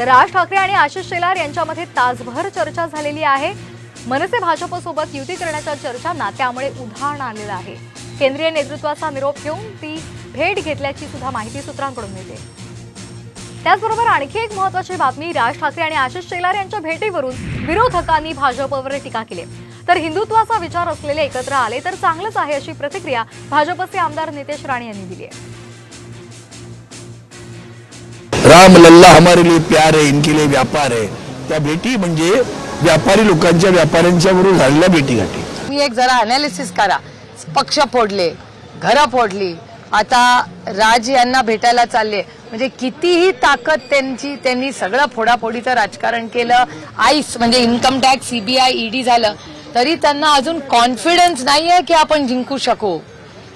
तर राज ठाकरे आणि आशिष शेलार यांच्यामध्ये तासभर चर्चा झालेली आहे। मनसे भाजपसोबत युती करण्याच्या चर्चांना त्यामुळे उधाण आलेलं आहे। केंद्रीय नेतृत्वाचा निरोप घेऊन ती भेट घेतल्याची सुद्धा माहिती सूत्रांकडून मिळते। त्याचबरोबर आणखी एक महत्त्वाची बातमी, राज ठाकरे आणि आशिष शेलार यांच्या भेटीवरून विरोधकांनी भाजपवर टीका केली। तर हिंदुत्वाचा विचार असलेले एकत्र आले तर चांगलंच आहे अशी प्रतिक्रिया भाजपचे आमदार नितेश राणे यांनी दिली आहे। राम लल्ला हमारे लिए प्यार है, इनके लिए व्यापार है। त्या भेटी म्हणजे व्यापारी लोकांच्या व्यापाऱ्यांच्या बरोबर झालेल्या भेटीगाठी। मी एक जरा अनालिसिस करा, पक्ष फोडले, घरं फोडली, आता राज यांना भेटायला चालले, म्हणजे कितीही ताकद त्यांनी सगळं फोडाफोडीचं राजकारण केलं। आईस म्हणजे इन्कम टॅक्स, सीबीआय, ईडी झालं तरी त्यांना अजून कॉन्फिडन्स नाहीये की आपण जिंकू शकू।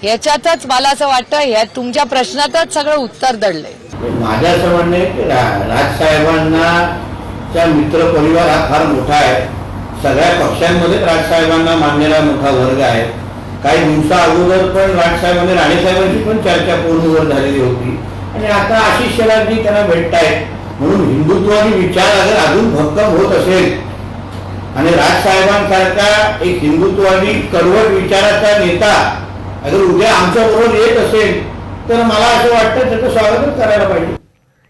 ह्याच्यातच मला असं वाटतं ह्या तुमच्या प्रश्नातच सगळं उत्तर दडलंय। माझं असं म्हणणं आहे की राजसाहेबांना चा मित्र परिवार हा फार मोठा आहे। सगळ्या पक्षांमध्ये राजसाहेबांना मानलेला मोठा वर्ग आहे। काही दिवसा अगोदर पण राजसाहेबांनी राणेसाहेबांची पण चर्चा पूर्णवर झालेली होती आणि आता आशिष शेलारजी त्यांना भेटतायत, म्हणून हिंदुत्वादी विचार अगर अजून भक्कम होत असेल आणि राजसाहेबांसारखा एक हिंदुत्वादी कडवट विचाराचा नेता अगर उद्या आमच्या बरोबर येत असेल तर मला असं वाटतं त्याचं स्वागतच करायला पाहिजे।